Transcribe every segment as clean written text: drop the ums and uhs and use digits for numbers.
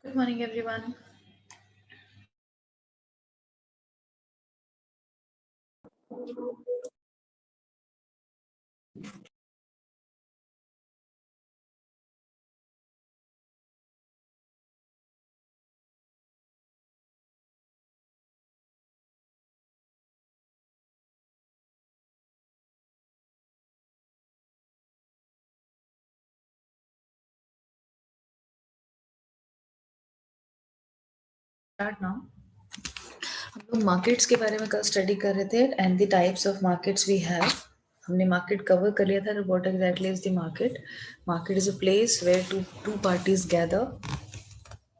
Good morning, everyone. Start now. हम लोग markets के बारे में कल स्टडी कर रहे थे and the types of markets we have. हमने मार्केट कवर कर लिया था. What exactly is the market? Market is a place where two parties gather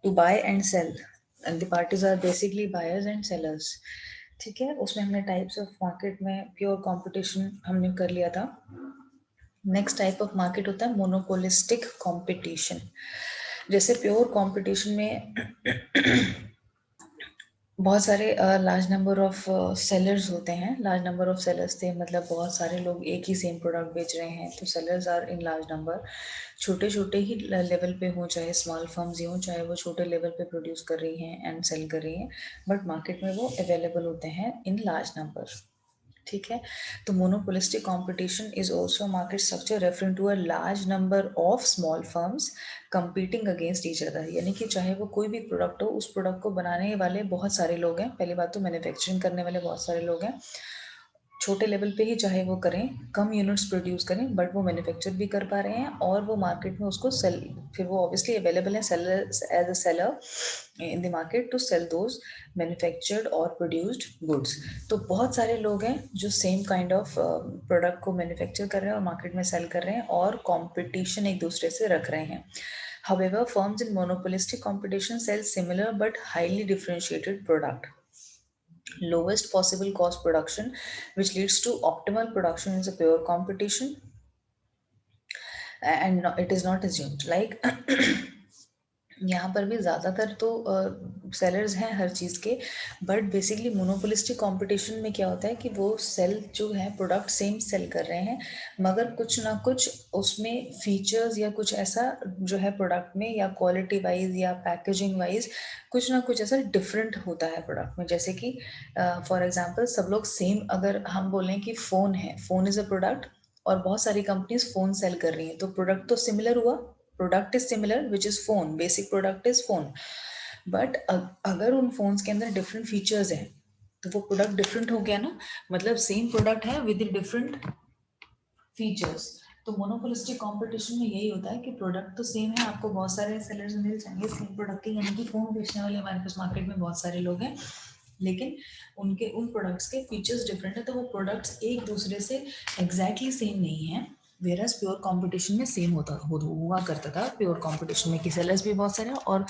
to buy and sell and the parties are basically buyers and sellers. ठीक है, उसमें हमने types of market में pure competition हमने कर लिया था. नेक्स्ट टाइप ऑफ मार्केट होता है मोनोपोलिस्टिक कंपटीशन. जैसे प्योर कंपटीशन में बहुत सारे लार्ज नंबर ऑफ सेलर्स होते हैं. लार्ज नंबर ऑफ सेलर्स थे मतलब बहुत सारे लोग एक ही सेम प्रोडक्ट बेच रहे हैं, तो sellers are in large number. छोटे छोटे ही लेवल पे हो, चाहे स्मॉल फर्म्स ही हो, चाहे वो छोटे लेवल पे प्रोड्यूस कर रही हैं एंड सेल कर रही हैं, बट मार्केट में वो अवेलेबल होते हैं इन लार्ज नंबर. ठीक है, तो monopolistic competition is also market structure referring to a large number of small firms competing against each other. यानी कि चाहे वो कोई भी प्रोडक्ट हो, उस प्रोडक्ट को बनाने वाले बहुत सारे लोग हैं. पहली बात तो मैन्युफैक्चरिंग करने वाले बहुत सारे लोग हैं. छोटे लेवल पे ही चाहे वो करें, कम यूनिट्स प्रोड्यूस करें, बट वो मैन्युफैक्चर भी कर पा रहे हैं और वो मार्केट में उसको सेल, फिर वो ऑब्वियसली अवेलेबल है seller as a seller in the market to sell those manufactured और प्रोड्यूस्ड गुड्स. तो बहुत सारे लोग हैं जो सेम काइंड ऑफ प्रोडक्ट को मैन्युफैक्चर कर रहे हैं और मार्केट में सेल कर रहे हैं और कॉम्पिटिशन एक दूसरे से रख रहे हैं. However, firms in monopolistic competition sell similar but highly differentiated product. Lowest possible cost production, which leads to optimal production, is a pure competition, and it is not assumed. Like यहाँ पर भी ज़्यादातर तो सेलर्स हैं हर चीज़ के, but basically monopolistic competition में क्या होता है कि वो सेल जो है प्रोडक्ट सेम सेल कर रहे हैं, मगर कुछ ना कुछ उसमें फीचर्स या कुछ ऐसा जो है प्रोडक्ट में, या क्वालिटी वाइज या पैकेजिंग वाइज कुछ ना कुछ ऐसा डिफरेंट होता है प्रोडक्ट में. जैसे कि फॉर एग्जांपल सब लोग सेम, अगर हम बोलें कि फ़ोन है, फ़ोन इज़ अ प्रोडक्ट और बहुत सारी कंपनीज फ़ोन सेल कर रही हैं, तो प्रोडक्ट तो सिमिलर हुआ. Product is similar which is phone, basic product is phone. But अगर उन फोन्स के अंदर डिफरेंट फीचर्स हैं तो वो प्रोडक्ट डिफरेंट हो गया ना. मतलब सेम प्रोडक्ट है विद डिफरेंट फीचर्स. तो मोनोपोलिस्टिक कंपटीशन में यही होता है कि प्रोडक्ट तो सेम है, आपको बहुत सारे सेलर्स मिल जाएंगे सेम प्रोडक्ट के, यानी कि फोन बेचने वाले हमारे पास मार्केट में बहुत सारे लोग हैं, लेकिन उनके उन प्रोडक्ट्स के फीचर्स डिफरेंट है, तो वो प्रोडक्ट्स एक दूसरे से एग्जैक्टली सेम नहीं है. वेरस प्योर कंपटीशन में सेम हुआ करता था. प्योर कंपटीशन में कि सेलर्स भी बहुत सारे हैं और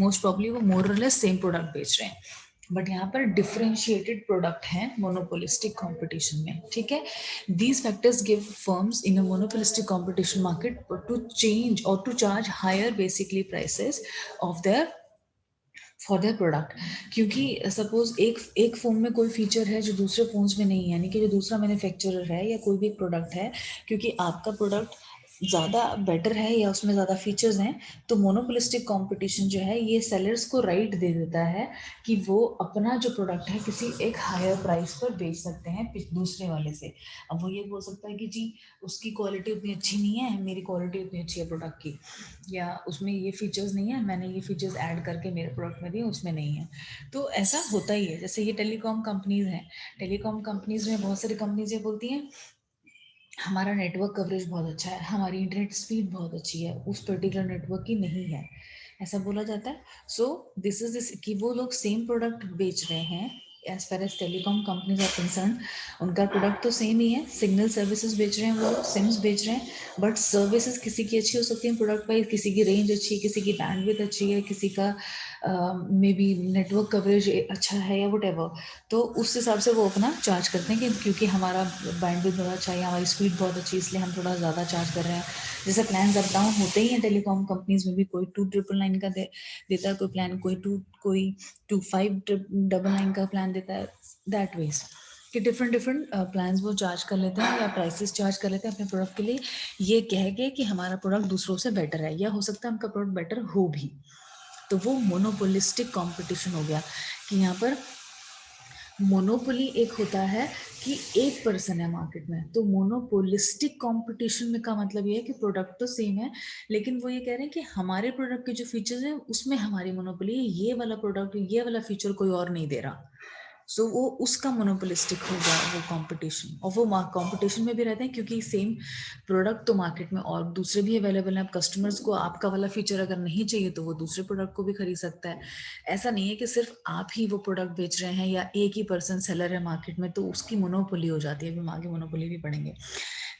मोस्ट प्रॉब्ली वो मोर और लेस सेम प्रोडक्ट बेच रहे हैं, बट यहाँ पर डिफरेंशिएटेड प्रोडक्ट है मोनोपोलिस्टिक कंपटीशन में. ठीक है, these factors give firms in a monopolistic competition market to change or to charge higher basically prices of their for their product. क्योंकि सपोज एक एक फोन में कोई फीचर है जो दूसरे फोन्स में नहीं है, यानी कि जो दूसरा मैन्युफैक्चरर है या कोई भी एक प्रोडक्ट है, क्योंकि आपका प्रोडक्ट ज़्यादा बेटर है या उसमें ज़्यादा फीचर्स हैं, तो मोनोपोलिस्टिक कंपटीशन जो है ये सेलर्स को राइट दे देता है कि वो अपना जो प्रोडक्ट है किसी एक हायर प्राइस पर बेच सकते हैं दूसरे वाले से. अब वो ये बोल सकता है कि जी उसकी क्वालिटी उतनी अच्छी नहीं है, मेरी क्वालिटी उतनी अच्छी है प्रोडक्ट की, या उसमें ये फीचर्स नहीं है, मैंने ये फीचर्स ऐड करके मेरे प्रोडक्ट में दिए, उसमें नहीं है. तो ऐसा होता ही है. जैसे ये टेलीकॉम कंपनीज हैं, टेलीकॉम कंपनीज में बहुत सारी कंपनीज ये बोलती हैं हमारा नेटवर्क कवरेज बहुत अच्छा है, हमारी इंटरनेट स्पीड बहुत अच्छी है, उस पर्टिकुलर नेटवर्क की नहीं है, ऐसा बोला जाता है. सो दिस इज दिस कि वो लोग सेम प्रोडक्ट बेच रहे हैं. As far as telecom companies are concern, उनका प्रोडक्ट तो सेम ही है, सिग्नल सर्विसेज बेच रहे हैं वो लोग, सिम्स बेच रहे हैं, बट सर्विसेज किसी की अच्छी हो सकती है प्रोडक्ट वाइज, किसी की रेंज अच्छी है, किसी की बैंडविड्थ अच्छी है, किसी का मे बी नेटवर्क कवरेज अच्छा है या वट एवर. तो उस हिसाब से वो अपना चार्ज करते हैं कि क्योंकि हमारा बैंडविड्थ बहुत अच्छा है, हमारी स्पीड बहुत अच्छी है, इसलिए हम थोड़ा ज़्यादा चार्ज कर रहे हैं. जैसे प्लान अप डाउन होते ही हैं टेलीकॉम कंपनीज में भी, कोई 2999 का देता है कोई प्लान, कोई 2599 का प्लान देता है. दैट वेज कि डिफरेंट डिफरेंट प्लान्स वो चार्ज कर लेते हैं या प्राइसेस चार्ज कर लेते हैं अपने प्रोडक्ट के लिए, ये कह के कि हमारा प्रोडक्ट दूसरों से बेटर है, या हो सकता है उनका प्रोडक्ट बेटर हो भी. तो वो मोनोपोलिस्टिक कंपटीशन हो गया कि यहाँ पर मोनोपोली एक होता है कि एक पर्सन है मार्केट में, तो मोनोपोलिस्टिक कंपटीशन में का मतलब ये है कि प्रोडक्ट तो सेम है, लेकिन वो ये कह रहे हैं कि हमारे प्रोडक्ट के जो फीचर्स हैं उसमें हमारी मोनोपोली है, ये वाला प्रोडक्ट ये वाला फीचर कोई और नहीं दे रहा। सो वो उसका मोनोपोलिस्टिक होगा वो कंपटीशन, और वो कंपटीशन में भी रहते हैं क्योंकि सेम प्रोडक्ट तो मार्केट में और दूसरे भी अवेलेबल हैं। आप कस्टमर्स को आपका वाला फीचर अगर नहीं चाहिए तो वो दूसरे प्रोडक्ट को भी खरीद सकता है। ऐसा नहीं है कि सिर्फ आप ही वो प्रोडक्ट बेच रहे हैं या एक ही पर्सन सेलर है मार्केट में तो उसकी मोनोपोली हो जाती है। अभी हम आगे मोनोपोली भी पढ़ेंगे।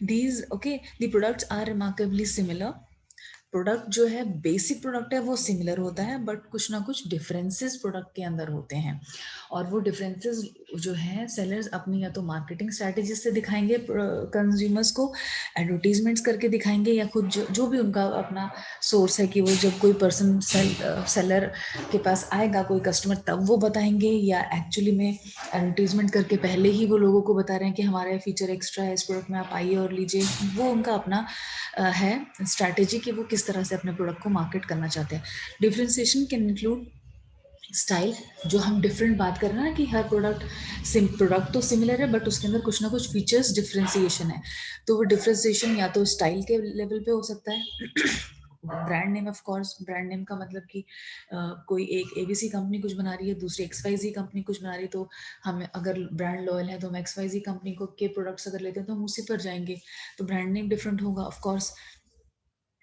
These okay the products are remarkably similar. Product जो है बेसिक प्रोडक्ट है वो सिमिलर होता है, बट कुछ ना कुछ डिफरेंसेस प्रोडक्ट के अंदर होते हैं, और वो डिफरेंसेस जो है सेलर्स अपनी या तो मार्केटिंग स्ट्रैटेजीज से दिखाएंगे कंज्यूमर्स को, एडवर्टीजमेंट्स करके दिखाएंगे, या खुद जो भी उनका अपना सोर्स है कि वो जब कोई पर्सन सेलर के पास आएगा कोई कस्टमर तब वो बताएंगे, या एक्चुअली में एडवर्टीजमेंट करके पहले ही वो लोगों को बता रहे हैं कि हमारा फीचर एक्स्ट्रा है इस प्रोडक्ट में, आप आइए और लीजिए। वो उनका अपना है स्ट्रैटेजी कि वो किस तरह से अपने प्रोडक्ट को मार्केट करना चाहते हैं। डिफरेंशिएशन कैन इंक्लूड स्टाइल, जो हम डिफरेंट बात कर रहे हैं ना कि हर प्रोडक्ट तो सिमिलर है बट उसके अंदर कुछ ना कुछ फीचर्स डिफरेंशिएशन है, तो वो डिफरेंशिएशन या तो स्टाइल के लेवल पे हो सकता है। Brand name, of course brand name का मतलब कि कोई एक एबीसी कंपनी कुछ बना रही है, दूसरी एक्सवाईजी कंपनी कुछ बना रही है, तो हमें अगर ब्रांड लॉयल है तो हम एक्सवाईजी कंपनी को के प्रोडक्ट्स अगर लेते हैं तो हम उसी पर जाएंगे, तो ब्रांड नेम डिफरेंट होगा। ऑफ कोर्स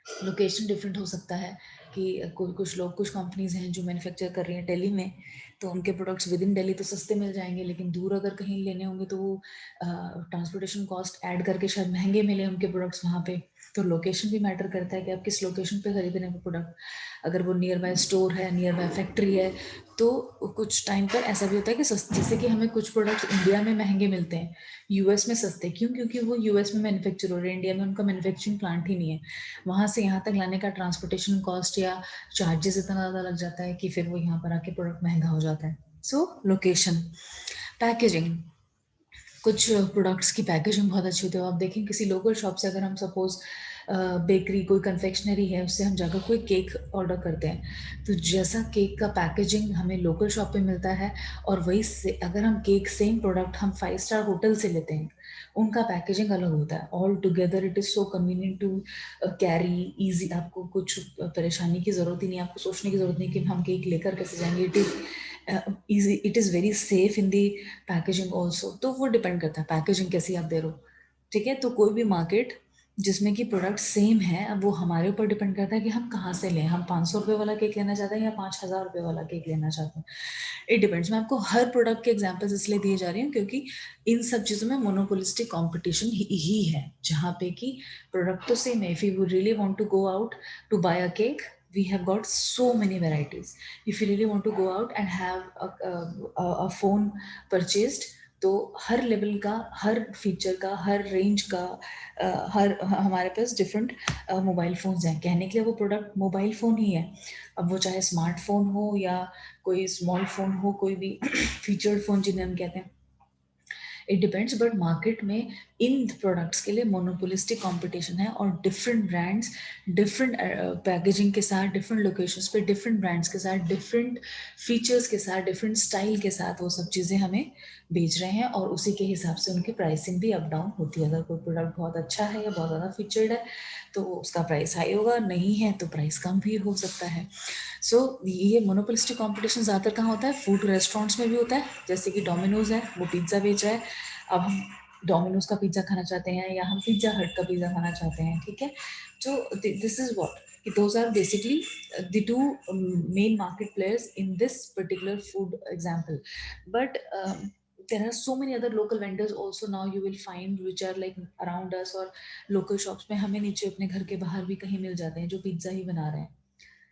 लोकेशन डिफरेंट हो सकता है कि कुछ लोग कुछ कंपनीज हैं जो मैन्युफैक्चर कर रही हैं दिल्ली में, तो उनके प्रोडक्ट्स विद इन दिल्ली तो सस्ते मिल जाएंगे, लेकिन दूर अगर कहीं लेने होंगे तो वो ट्रांसपोर्टेशन कॉस्ट ऐड करके शायद महंगे मिले उनके प्रोडक्ट्स वहाँ पे। तो लोकेशन भी मैटर करता है कि आप किस लोकेशन पे खरीद रहे हैं प्रोडक्ट। अगर वो नियर बाय स्टोर है, नियर बाय फैक्ट्री है, तो कुछ टाइम पर ऐसा भी होता है कि जैसे कि हमें कुछ प्रोडक्ट्स इंडिया में महंगे मिलते हैं, यूएस में सस्ते, क्यों? क्योंकि वो यूएस में मैन्युफैक्चर हो रहे हैं, इंडिया में उनका मैन्युफैक्चरिंग प्लांट ही नहीं है, वहां से यहाँ तक लाने का ट्रांसपोर्टेशन कॉस्ट या चार्जेस इतना ज़्यादा लग जाता है कि फिर वो यहाँ पर आके प्रोडक्ट महंगा हो जाता है। सो लोकेशन। पैकेजिंग, कुछ प्रोडक्ट्स की पैकेजिंग बहुत अच्छी होती है। आप देखें किसी लोकल शॉप से अगर हम सपोज बेकरी कोई कन्फेक्शनरी है उससे हम जाकर कोई केक ऑर्डर करते हैं, तो जैसा केक का पैकेजिंग हमें लोकल शॉप पे मिलता है, और वही से अगर हम केक सेम प्रोडक्ट हम 5 स्टार होटल से लेते हैं, उनका पैकेजिंग अलग होता है। All together it is so convenient to carry easy, आपको कुछ परेशानी की ज़रूरत ही नहीं, आपको सोचने की ज़रूरत नहीं कि हम केक लेकर कैसे जाएंगे। It is easy, it is very safe in the packaging also। तो वो डिपेंड करता है पैकेजिंग कैसी आप दे रहे हो। ठीक है, तो कोई भी मार्केट जिसमें कि प्रोडक्ट सेम है, अब वो हमारे ऊपर डिपेंड करता है कि हम कहाँ से लें। हम 500 रुपये वाला केक लेना चाहते हैं या 5000 रुपये वाला केक लेना चाहते हैं, इट डिपेंड्स। मैं आपको हर प्रोडक्ट के एग्जाम्पल्स इसलिए दिए जा रही हूँ क्योंकि इन सब चीज़ों में मोनोपोलिस्टिक कॉम्पिटिशन ही है, जहाँ पे कि प्रोडक्ट तो सेम है। If you really want to go out to buy a cake, we have got so many varieties। if you really want to go out and have a phone purchased, तो हर level का, हर feature का, हर range का हर हमारे पास different mobile phones हैं। कहने के लिए वो प्रोडक्ट मोबाइल फ़ोन ही है, अब वो चाहे स्मार्टफोन हो या कोई स्मॉल फ़ोन हो, कोई भी फीचर्ड फ़ोन जिन्हें हम कहते हैं, इट डिपेंड्स। बट मार्केट में इन प्रोडक्ट्स के लिए मोनोपोलिस्टिक कंपटीशन है, और डिफरेंट ब्रांड्स डिफरेंट पैकेजिंग के साथ, डिफरेंट लोकेशंस पे, डिफरेंट ब्रांड्स के साथ, डिफरेंट फीचर्स के साथ, डिफरेंट स्टाइल के साथ वो सब चीज़ें हमें बेच रहे हैं, और उसी के हिसाब से उनकी प्राइसिंग भी अप डाउन होती है। अगर कोई प्रोडक्ट बहुत अच्छा है या बहुत ज़्यादा फीचर्ड है तो उसका प्राइस हाई होगा, नहीं है तो प्राइस कम भी हो सकता है। सो ये मोनोपोलिस्टिक कंपटीशन ज़्यादातर कहाँ होता है? फूड रेस्टोरेंट्स में भी होता है, जैसे कि डोमिनोज है, वो पिज्ज़ा बेच रहा है, अब हम डोमिनोज का पिज्ज़ा खाना चाहते हैं या हम पिज्ज़ा हट का पिज्ज़ा खाना चाहते हैं। ठीक है, तो दिस इज व्हाट कि those are basically the two main market players in this particular food example। But there are so many other local vendors also now you will find which are like around us, और local shops में हमें नीचे अपने घर के बाहर भी कहीं मिल जाते हैं जो पिज्ज़ा ही बना रहे हैं,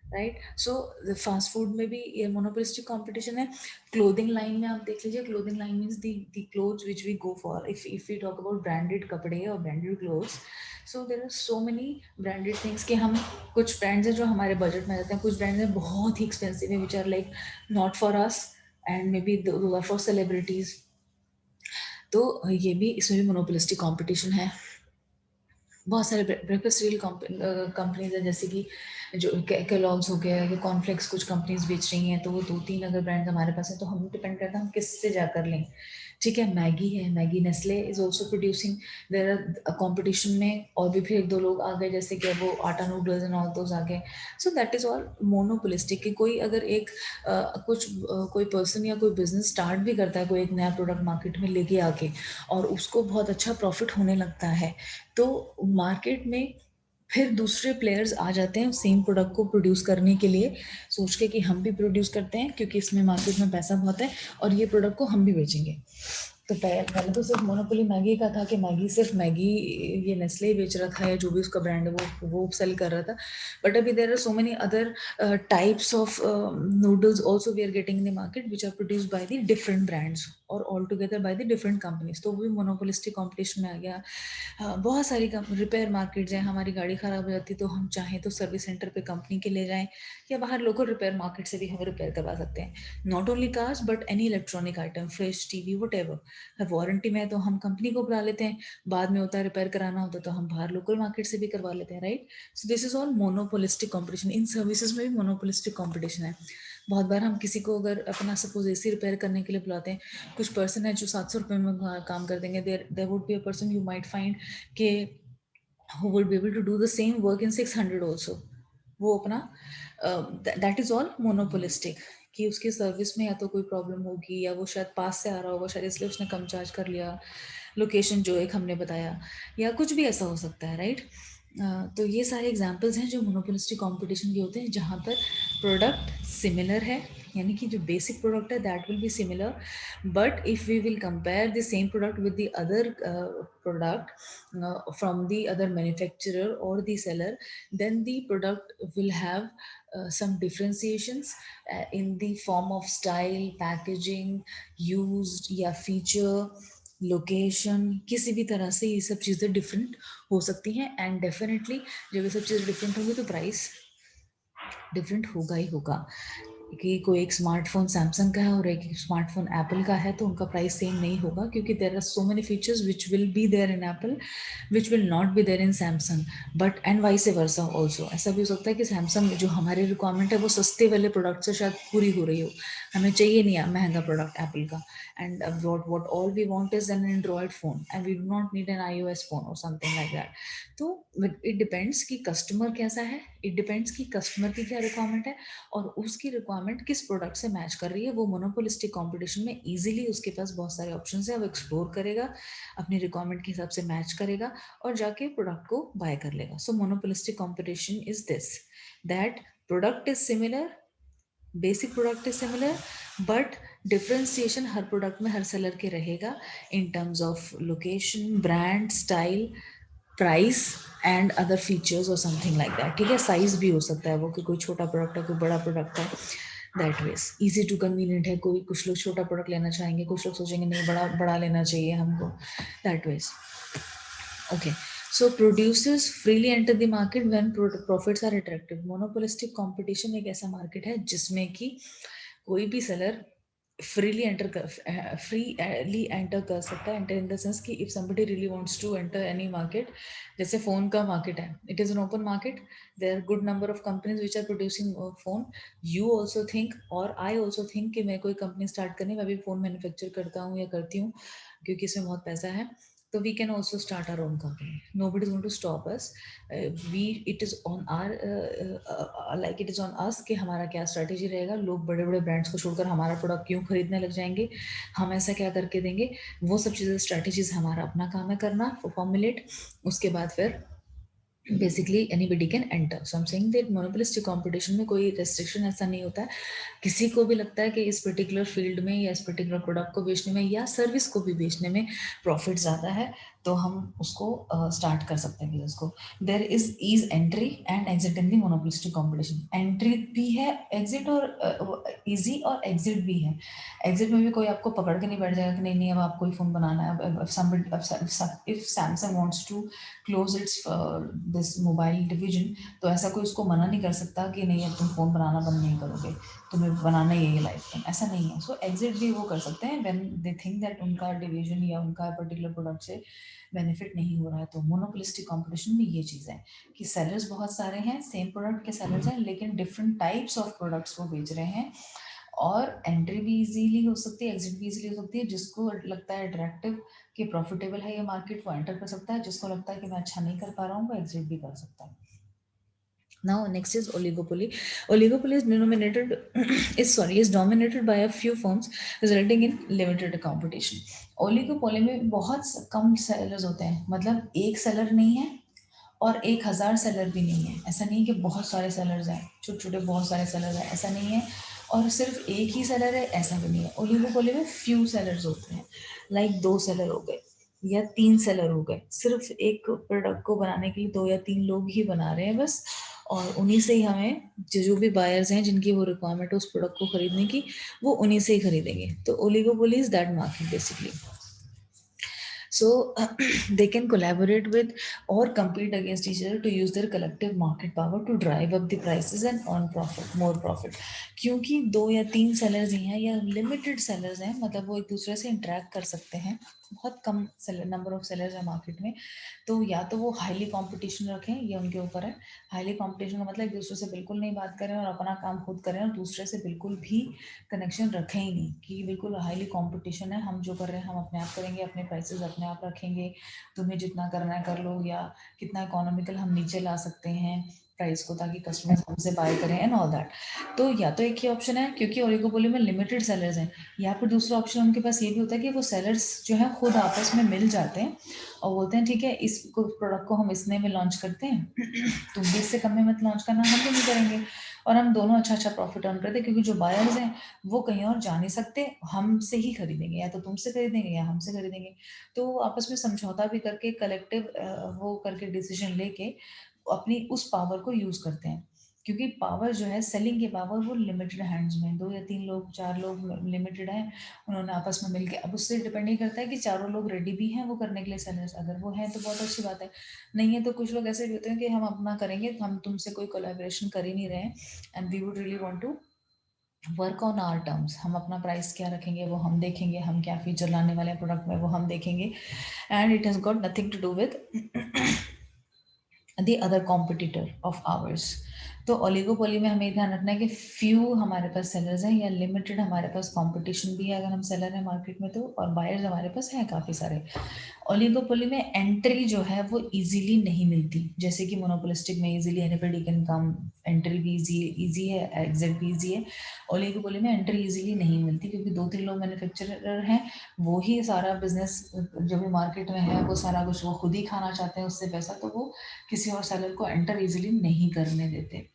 राइट। सो फास्ट फूड में भी ये मोनोपोलिस्टिक कंपटीशन है। क्लोथिंग लाइन में आप देख लीजिए, clothing line means the clothes which we go for, if we talk about branded कपड़े और branded clothes, so there are so many branded things कि हम कुछ ब्रांड्स हैं जो हमारे बजट में रहते हैं, कुछ ब्रांड्स हैं बहुत ही एक्सपेंसिव है which are like not for us and maybe for celebrities. तो ये भी, इसमें भी मोनोपोलिस्टिक कंपटीशन है। बहुत सारे ब्रेकफास्ट सीरियल कंपनीज है, जैसे कि जो केलॉग्स हो गया या कॉर्नफ्लेक्स, कुछ कंपनीज बेच रही हैं, तो वो 2-3 अगर ब्रांड्स हमारे पास है तो हम डिपेंड करता है हम किससे जाकर लें। ठीक है, मैगी है, Maggi Nestle is also producing, there are competition में और भी फिर 1-2 लोग आ गए, जैसे कि वो आटा नूडल्स एंड ऑल दोज आ गए। So that is all monopolistic. कि कोई अगर एक कोई पर्सन या कोई बिजनेस स्टार्ट भी करता है, कोई एक नया प्रोडक्ट मार्केट में लेके आके, और उसको बहुत अच्छा प्रॉफिट होने लगता है, तो मार्केट में फिर दूसरे प्लेयर्स आ जाते हैं सेम प्रोडक्ट को प्रोड्यूस करने के लिए, सोच के कि हम भी प्रोड्यूस करते हैं क्योंकि इसमें मार्केट में पैसा बहुत है और ये प्रोडक्ट को हम भी बेचेंगे। तो पहले तो सिर्फ मोनोपोली मैगी का था कि मैगी सिर्फ मैगी ये नेस्ले ही बेच रहा था, या जो भी उसका ब्रांड है वो सेल कर रहा था। बट अभी there are so many other types of noodles also we are getting in the market which are produced by the different brands और all together by the different companies, तो वो भी मोनोपोलिस्टिक कॉम्पिटिशन में आ गया। बहुत सारी repair markets हैं, हमारी गाड़ी ख़राब हो जाती है तो हम चाहें तो सर्विस सेंटर पे कंपनी के ले जाएं, या बाहर लोकल रिपेयर मार्केट से भी हम रिपेयर करवा सकते हैं। Not only cars but any electronic item, fridge, TV, what ever. Warranty में है तो हम कंपनी को बुला लेते हैं, बाद में होता है रिपेयर कराना होता है तो हम बाहर लोकल मार्केट से भी करवा लेते हैं, right. So this is all monopolistic competition. In services में भी मोनोपोलिस्टिक कॉम्पिटिशन है। बहुत बार हम किसी को अगर अपना सपोज एसी रिपेयर करने के लिए बुलाते हैं, कुछ पर्सन है जो 700 रुपये में काम कर देंगे, there would be a person you might find के who would be able to do the same work in 600 also। वो अपना दैट इज ऑल मोनोपोलिस्टिक, कि उसकी सर्विस में या तो कोई प्रॉब्लम होगी, या वो शायद पास से आ रहा होगा शायद, इसलिए उसने कम चार्ज कर लिया, लोकेशन जो एक हमने बताया, या कुछ भी ऐसा हो सकता है, राइट। तो ये सारे एग्जांपल्स हैं जो मोनोपोलिस्टिक कंपटीशन के होते हैं, जहाँ पर प्रोडक्ट सिमिलर है, यानी कि जो बेसिक प्रोडक्ट है that will be similar, but if we will compare the same product with the other product from the other manufacturer or the seller, then the product will have some differentiations in the form of style, packaging, used या feature, location, किसी भी तरह से ये सब चीज़ें different हो सकती हैं। एंड डेफिनेटली जब ये सब चीज़ें डिफरेंट होंगी तो प्राइस डिफरेंट होगा ही होगा, कि कोई एक स्मार्टफोन सैमसंग का है और एक स्मार्टफोन एप्पल का है तो उनका प्राइस सेम नहीं होगा, क्योंकि there are so many features which will be there in Apple which will not be there in Samsung, but and vice versa also. ऐसा भी हो सकता है कि सैमसंग जो हमारी रिक्वायरमेंट है वो सस्ते वाले प्रोडक्ट से शायद पूरी हो रही हो, हमें चाहिए नहीं महंगा प्रोडक्ट एप्पल का, and what all we want is an Android phone and we do not need an iOS phone or something like that। तो इट डिपेंड्स कि कस्टमर कैसा है, इट डिपेंड्स कि कस्टमर की क्या रिक्वायरमेंट है और उसकी रिक्वायरमेंट किस प्रोडक्ट से मैच कर रही है। वो मोनोपोलिस्टिक कंपटीशन में इजीली उसके पास बहुत सारे ऑप्शंस है, वो एक्सप्लोर करेगा, अपनी रिक्वायरमेंट के हिसाब से मैच करेगा और जाके प्रोडक्ट को बाय कर लेगा। So monopolistic competition is this, that product is similar, basic product is similar, but differentiation हर प्रोडक्ट में हर सेलर के रहेगा in terms of location, brand, style, price and other features और समथिंग लाइक दैट। ठीक है, साइज भी हो सकता है वो, कि कोई छोटा प्रोडक्ट है कोई बड़ा प्रोडक्ट है, that ways easy to convenient है, कोई कुछ लोग छोटा प्रोडक्ट लेना चाहेंगे, कुछ लोग सोचेंगे नहीं बड़ा बड़ा लेना चाहिए हमको, that ways. Okay, so producers freely enter the market when profits are attractive। monopolistic competition एक ऐसा मार्केट है जिसमें कि कोई भी seller freely enter freely enter कर सकता है, enter in the sense कि if somebody really wants to enter any market, जैसे फोन का मार्केट है, it is an open market, there are good number of companies which are producing phone, you also think और I also think कि मैं कोई company start करनी, मैं भी फोन मैन्युफैक्चर करता हूँ या करती हूँ क्योंकि इसमें बहुत पैसा है, so we can also start our own company, nobody is going to stop us। it is on our like it is on us कि हमारा क्या स्ट्रेटेजी रहेगा। लोग बड़े बड़े ब्रांड्स को छोड़कर हमारा प्रोडक्ट क्यों खरीदने लग जाएंगे, हम ऐसा क्या करके देंगे, वो सब चीज़ें स्ट्रेटेजीज हमारा अपना काम है करना, फॉर्मुलेट, उसके बाद फिर basically anybody can enter. So I am saying that monopolistic competition में कोई रेस्ट्रिक्शन ऐसा नहीं होता है, किसी को भी लगता है कि इस पर्टिकुलर फील्ड में या इस पर्टिकुलर प्रोडक्ट को बेचने में या सर्विस को भी बेचने में प्रॉफिट ज़्यादा है तो हम उसको स्टार्ट कर सकते हैं बिजनेस को। There is ease entry and exit in the monopolistic competition. Entry भी है एग्जिट और ईजी और एग्जिट भी है। एग्जिट में भी कोई आपको पकड़ के नहीं बैठ जाएगा कि नहीं नहीं अब आपको ही फ़ोन बनाना है। If Samsung wants to close its this mobile division तो ऐसा कोई उसको मना नहीं कर सकता कि नहीं अब तुम फ़ोन बनाना बंद नहीं करोगे। तुम्हें बनाना ही है ये लाइफ टाइम, ऐसा नहीं है। सो एग्जिट भी वो कर सकते हैं व्हेन दे थिंक दैट उनका डिवीजन या उनका पर्टिकुलर प्रोडक्ट से बेनिफिट नहीं हो रहा है। तो मोनोपोलिस्टिक कंपटीशन में ये चीज़ है कि सेलर्स बहुत सारे हैं, सेम प्रोडक्ट के सेलर्स हैं, लेकिन डिफरेंट टाइप्स ऑफ प्रोडक्ट्स वो बेच रहे हैं, और एंट्री भी इजीली हो सकती है, एग्जिट भी इजीली हो सकती है। जिसको लगता है अट्रैक्टिव कि प्रॉफिटेबल है ये मार्केट, वो एंटर कर सकता है। जिसको लगता है कि मैं अच्छा नहीं कर पा रहा हूँ, वो एग्जिट भी कर सकता है। Now next is oligopoly. Oligopoly is denominated is dominated by a few firms, resulting in limited competition. Oligopoly में बहुत कम सेलर्स होते हैं, मतलब एक सेलर नहीं है और 1000 सेलर भी नहीं है। ऐसा नहीं कि बहुत सारे सेलर्स हैं, छोटे छोटे बहुत सारे सेलर हैं, ऐसा नहीं है। और सिर्फ एक ही सेलर है, ऐसा भी नहीं है। ओलिगोपोली में फ्यू सेलर्स होते हैं, लाइक 2 सेलर हो गए या 3 सेलर हो गए। सिर्फ एक प्रोडक्ट को बनाने के लिए 2 या 3 लोग ही बना रहे हैं बस, और उन्हीं से ही हमें जो भी बायर्स हैं जिनकी वो रिक्वायरमेंट है उस प्रोडक्ट को खरीदने की, वो उन्हीं से ही खरीदेंगे। तो oligopoly is that market basically. So they can collaborate with or compete against each other to use their collective market power to drive up the prices and earn profit, more profit. क्योंकि 2 या 3 sellers ही हैं या limited sellers हैं, मतलब वो एक दूसरे से इंटरेक्ट कर सकते हैं, बहुत कम सेलर नंबर ऑफ सेलर्स है मार्केट में। तो या तो वो हाईली कंपटीशन रखें, ये उनके ऊपर है। हाईली कंपटीशन का मतलब एक दूसरे से बिल्कुल नहीं बात करें और अपना काम खुद करें, और दूसरे से बिल्कुल भी कनेक्शन रखें ही नहीं, कि बिल्कुल हाईली कंपटीशन है, हम जो कर रहे हैं हम अपने आप करेंगे, अपने प्राइसेस अपने आप रखेंगे, तुम्हें जितना करना है कर लो, या कितना इकोनॉमिकल हम नीचे ला सकते हैं प्राइस को ताकि कस्टमर्स हमसे बाय करें एंड ऑल दैट। तो या तो एक ही ऑप्शन है, क्योंकि ओलिगोपोली में लिमिटेड सेलर्स हैं, या फिर दूसरा ऑप्शन उनके पास ये भी होता है कि वो सेलर्स जो है खुद आपस में मिल जाते हैं और बोलते हैं ठीक है इस प्रोडक्ट को हम इतने में लॉन्च करते हैं, तुम भी इससे कम में मत लॉन्च करना, हम भी नहीं करेंगे, और हम दोनों अच्छा अच्छा प्रॉफिट अर्न करते हैं। क्योंकि जो बायर्स हैं वो कहीं और जा नहीं सकते, हमसे ही खरीदेंगे, या तो तुमसे खरीदेंगे या हमसे खरीदेंगे। तो आपस में समझौता भी करके कलेक्टिव वो करके डिसीजन लेके अपनी उस पावर को यूज करते हैं। क्योंकि पावर जो है सेलिंग की पावर वो लिमिटेड हैंड्स में, 2 या 3 लोग 4 लोग लिमिटेड हैं, उन्होंने आपस में मिलके, अब उससे डिपेंड नहीं करता है कि चारों लोग रेडी भी हैं वो करने के लिए सेलर्स, अगर वो हैं तो बहुत अच्छी बात है, नहीं है तो कुछ लोग ऐसे भी होते हैं कि हम अपना करेंगे, हम तुमसे कोई कोलैबोरेशन कर ही नहीं रहे हैं, and we would really want to work on our terms, हम अपना प्राइस क्या रखेंगे वो हम देखेंगे, हम क्या फीचर लाने वाले हैं प्रोडक्ट में वो हम देखेंगे, and it has got nothing to do with the other competitor of ours। तो ओलिगोपोली में हमें ध्यान रखना है कि फ्यू हमारे पास सेलर्स हैं या लिमिटेड हमारे पास कंपटीशन भी है अगर हम सेलर हैं मार्केट में तो, और बायर्स हमारे पास हैं काफ़ी सारे। ओलिगोपोली में एंट्री जो है वो इजीली नहीं मिलती, जैसे कि मोनोपोलिस्टिक में easily anybody can come, entry भी इजी है, एग्जिट भी इजी है। ओलिगोपोली में एंट्री इजीली नहीं मिलती क्योंकि 2-3 लोग मैन्युफैक्चरर हैं, वो ही सारा बिजनेस जो भी मार्केट में है वो सारा कुछ वो खुद ही खाना चाहते हैं उससे पैसा, तो वो किसी और सेलर को एंटर इजीली नहीं करने देते,